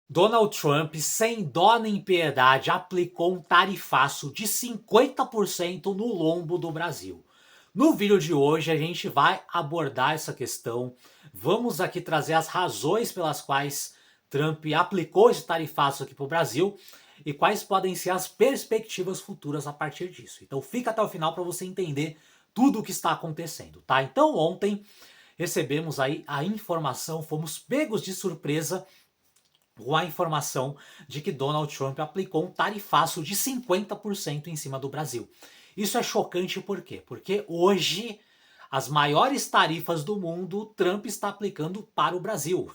Donald Trump, sem dó nem piedade, aplicou um tarifaço de 50% no lombo do Brasil. No vídeo de hoje a gente vai abordar essa questão. Vamos aqui trazer as razões pelas quais Trump aplicou esse tarifaço aqui para o Brasil e quais podem ser as perspectivas futuras a partir disso. Então fica até o final para você entender tudo o que está acontecendo, tá? Então ontem recebemos aí a informação, fomos pegos de surpresa com a informação de que Donald Trump aplicou um tarifaço de 50% em cima do Brasil. Isso é chocante por quê? Porque hoje as maiores tarifas do mundo Trump está aplicando para o Brasil.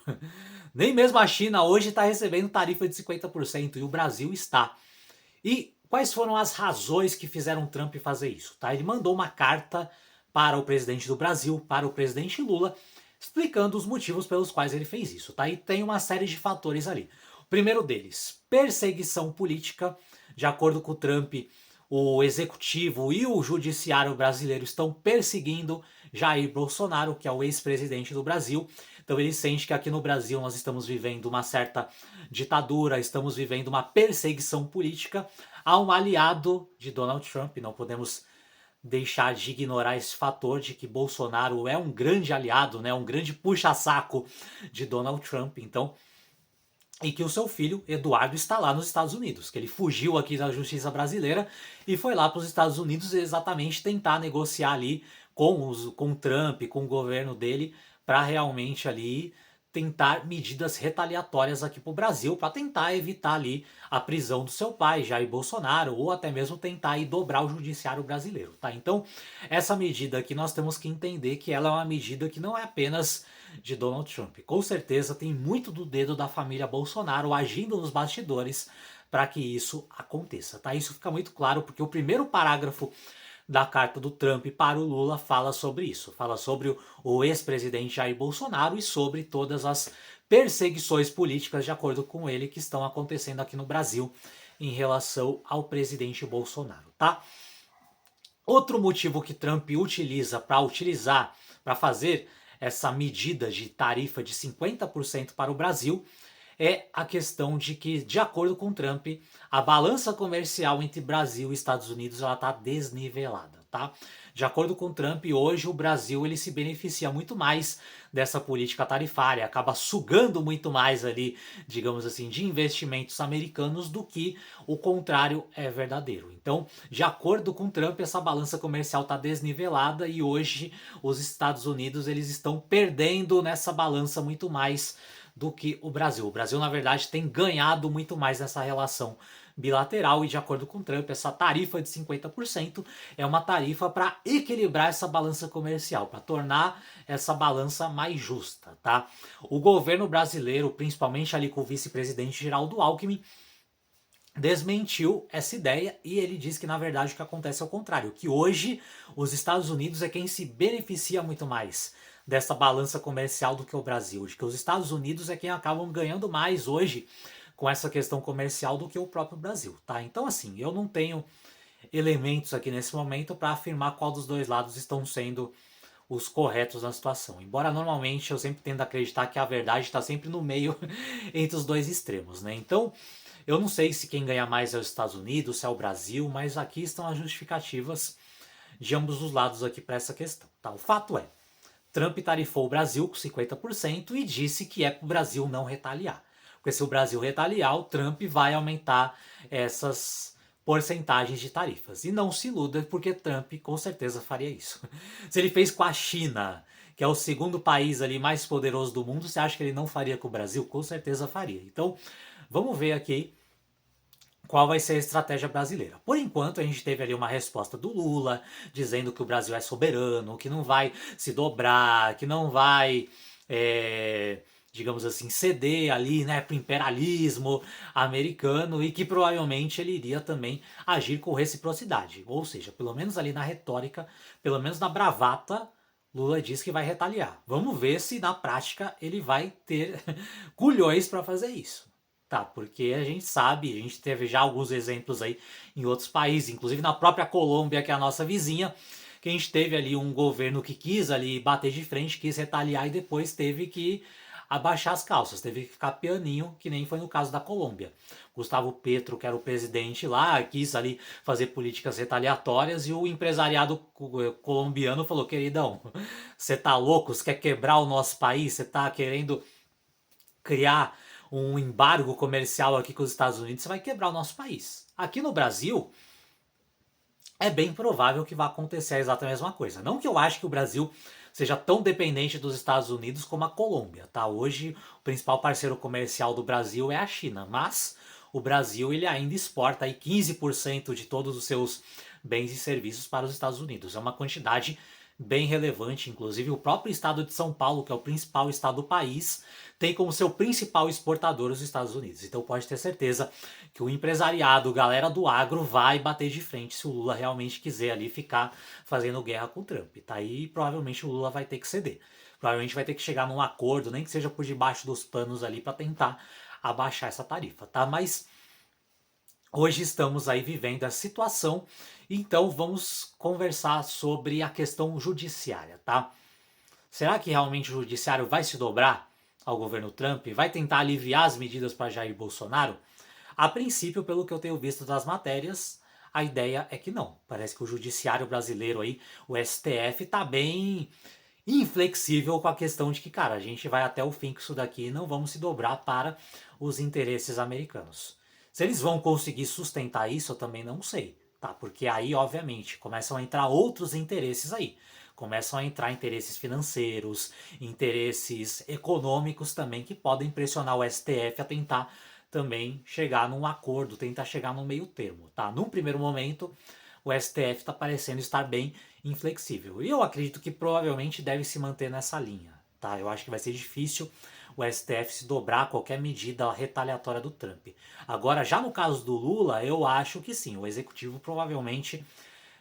Nem mesmo a China hoje está recebendo tarifa de 50% e o Brasil está. E quais foram as razões que fizeram Trump fazer isso? Tá? Ele mandou uma carta para o presidente do Brasil, para o presidente Lula, explicando os motivos pelos quais ele fez isso. Tá? E tem uma série de fatores ali. O primeiro deles, perseguição política. De acordo com o Trump, o executivo e o judiciário brasileiro estão perseguindo Jair Bolsonaro, que é o ex-presidente do Brasil. Então ele sente que aqui no Brasil nós estamos vivendo uma certa ditadura, estamos vivendo uma perseguição política a um aliado de Donald Trump. Não podemos deixar de ignorar esse fator de que Bolsonaro é um grande aliado, né, um grande puxa-saco de Donald Trump. Então, e que o seu filho, Eduardo, está lá nos Estados Unidos, que ele fugiu aqui da justiça brasileira e foi lá para os Estados Unidos exatamente tentar negociar ali com Trump, com o governo dele, para realmente ali tentar medidas retaliatórias aqui para o Brasil, para tentar evitar ali a prisão do seu pai, Jair Bolsonaro, ou até mesmo tentar aí dobrar o judiciário brasileiro, tá? Então, essa medida aqui nós temos que entender que ela é uma medida que não é apenas de Donald Trump. Com certeza tem muito do dedo da família Bolsonaro agindo nos bastidores para que isso aconteça, tá? Isso fica muito claro porque o primeiro parágrafo da carta do Trump para o Lula fala sobre isso, fala sobre o ex-presidente Jair Bolsonaro e sobre todas as perseguições políticas, de acordo com ele, que estão acontecendo aqui no Brasil em relação ao presidente Bolsonaro, tá? Outro motivo que Trump utiliza para fazer essa medida de tarifa de 50% para o Brasil é a questão de que, de acordo com Trump, a balança comercial entre Brasil e Estados Unidos ela está desnivelada, tá? De acordo com Trump, hoje o Brasil ele se beneficia muito mais dessa política tarifária, acaba sugando muito mais ali, digamos assim, de investimentos americanos do que o contrário é verdadeiro. Então, de acordo com Trump, essa balança comercial está desnivelada e hoje os Estados Unidos eles estão perdendo nessa balança muito mais do que o Brasil. O Brasil, na verdade, tem ganhado muito mais nessa relação bilateral e, de acordo com Trump, essa tarifa de 50% é uma tarifa para equilibrar essa balança comercial, para tornar essa balança mais justa, tá? O governo brasileiro, principalmente ali com o vice-presidente Geraldo Alckmin, desmentiu essa ideia e ele diz que na verdade o que acontece é o contrário, que hoje os Estados Unidos é quem se beneficia muito mais dessa balança comercial do que o Brasil, de que os Estados Unidos é quem acabam ganhando mais hoje com essa questão comercial do que o próprio Brasil, tá? Então assim, eu não tenho elementos aqui nesse momento para afirmar qual dos dois lados estão sendo os corretos na situação. Embora normalmente eu sempre tendo a acreditar que a verdade está sempre no meio entre os dois extremos, né? Então, eu não sei se quem ganha mais é os Estados Unidos, se é o Brasil, mas aqui estão as justificativas de ambos os lados aqui para essa questão. Tá? O fato é, Trump tarifou o Brasil com 50% e disse que é para o Brasil não retaliar. Porque se o Brasil retaliar, o Trump vai aumentar essas porcentagens de tarifas. E não se iluda, porque Trump com certeza faria isso. Se ele fez com a China, que é o segundo país ali mais poderoso do mundo, você acha que ele não faria com o Brasil? Com certeza faria. Então, vamos ver aqui qual vai ser a estratégia brasileira. Por enquanto, a gente teve ali uma resposta do Lula, dizendo que o Brasil é soberano, que não vai se dobrar, que não vai, digamos assim, ceder ali, né, para o imperialismo americano e que provavelmente ele iria também agir com reciprocidade. Ou seja, pelo menos ali na retórica, pelo menos na bravata, Lula diz que vai retaliar. Vamos ver se na prática ele vai ter culhões para fazer isso. Tá, porque a gente sabe, a gente teve já alguns exemplos aí em outros países, inclusive na própria Colômbia, que é a nossa vizinha, que a gente teve ali um governo que quis ali bater de frente, quis retaliar e depois teve que abaixar as calças, teve que ficar pianinho, que nem foi no caso da Colômbia. Gustavo Petro, que era o presidente lá, quis ali fazer políticas retaliatórias e o empresariado colombiano falou: queridão, você tá louco? Você quer quebrar o nosso país? Você tá querendo criar um embargo comercial aqui com os Estados Unidos? Você vai quebrar o nosso país. Aqui no Brasil, é bem provável que vá acontecer exatamente a mesma coisa. Não que eu ache que o Brasil seja tão dependente dos Estados Unidos como a Colômbia, tá? Hoje o principal parceiro comercial do Brasil é a China, mas o Brasil ele ainda exporta aí 15% de todos os seus bens e serviços para os Estados Unidos. É uma quantidade bem relevante, inclusive o próprio estado de São Paulo, que é o principal estado do país, tem como seu principal exportador os Estados Unidos. Então pode ter certeza que o empresariado, galera do agro, vai bater de frente se o Lula realmente quiser ali ficar fazendo guerra com o Trump. Tá aí, provavelmente o Lula vai ter que ceder. Provavelmente vai ter que chegar num acordo, nem que seja por debaixo dos panos ali, para tentar abaixar essa tarifa, tá? Mas hoje estamos aí vivendo a situação, então vamos conversar sobre a questão judiciária, tá? Será que realmente o judiciário vai se dobrar ao governo Trump? Vai tentar aliviar as medidas para Jair Bolsonaro? A princípio, pelo que eu tenho visto das matérias, a ideia é que não. Parece que o judiciário brasileiro aí, o STF, tá bem inflexível com a questão de que, cara, a gente vai até o fim com isso daqui e não vamos se dobrar para os interesses americanos. Se eles vão conseguir sustentar isso, eu também não sei, tá? Porque aí, obviamente, começam a entrar outros interesses aí. Começam a entrar interesses financeiros, interesses econômicos também que podem pressionar o STF a tentar também chegar num acordo, tentar chegar no meio termo, tá? Num primeiro momento, o STF está parecendo estar bem inflexível. E eu acredito que provavelmente deve se manter nessa linha, tá? Eu acho que vai ser difícil o STF se dobrar a qualquer medida retaliatória do Trump. Agora, já no caso do Lula, eu acho que sim, o executivo provavelmente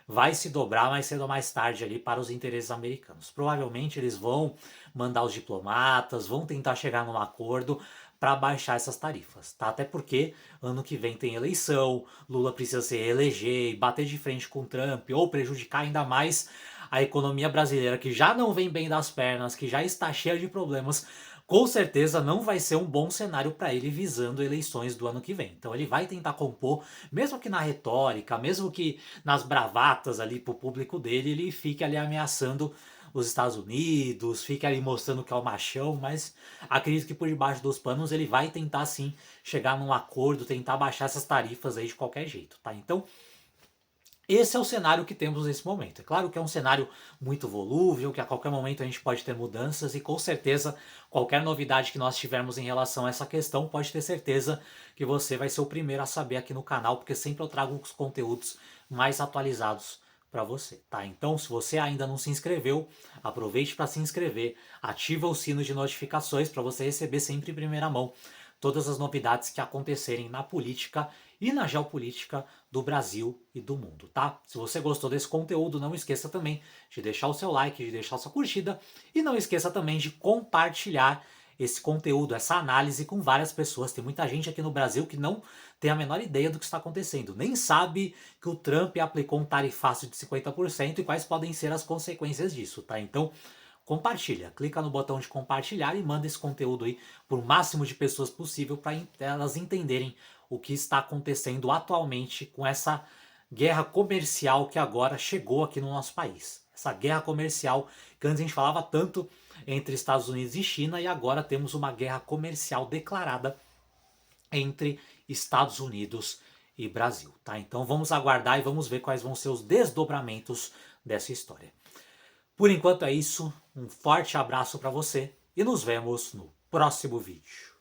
vai se dobrar mais cedo ou mais tarde ali para os interesses americanos. Provavelmente eles vão mandar os diplomatas, vão tentar chegar num acordo para baixar essas tarifas, tá? Até porque ano que vem tem eleição, Lula precisa se reeleger e bater de frente com Trump ou prejudicar ainda mais a economia brasileira que já não vem bem das pernas, que já está cheia de problemas. Com certeza não vai ser um bom cenário para ele visando eleições do ano que vem. Então ele vai tentar compor, mesmo que na retórica, mesmo que nas bravatas ali pro público dele, ele fique ali ameaçando os Estados Unidos, fique ali mostrando que é o machão, mas acredito que por debaixo dos panos ele vai tentar sim chegar num acordo, tentar baixar essas tarifas aí de qualquer jeito, tá? Então, esse é o cenário que temos nesse momento. É claro que é um cenário muito volúvel, que a qualquer momento a gente pode ter mudanças e com certeza qualquer novidade que nós tivermos em relação a essa questão, pode ter certeza que você vai ser o primeiro a saber aqui no canal, porque sempre eu trago os conteúdos mais atualizados para você, tá? Então, se você ainda não se inscreveu, aproveite para se inscrever, ativa o sino de notificações para você receber sempre em primeira mão todas as novidades que acontecerem na política e na geopolítica do Brasil e do mundo, tá? Se você gostou desse conteúdo, não esqueça também de deixar o seu like, de deixar a sua curtida e não esqueça também de compartilhar esse conteúdo, essa análise com várias pessoas. Tem muita gente aqui no Brasil que não tem a menor ideia do que está acontecendo, nem sabe que o Trump aplicou um tarifaço de 50% e quais podem ser as consequências disso, tá? Então, compartilha, clica no botão de compartilhar e manda esse conteúdo aí para o máximo de pessoas possível para elas entenderem o que está acontecendo atualmente com essa guerra comercial que agora chegou aqui no nosso país. Essa guerra comercial que antes a gente falava tanto entre Estados Unidos e China e agora temos uma guerra comercial declarada entre Estados Unidos e Brasil, tá? Então vamos aguardar e vamos ver quais vão ser os desdobramentos dessa história. Por enquanto é isso, um forte abraço para você e nos vemos no próximo vídeo.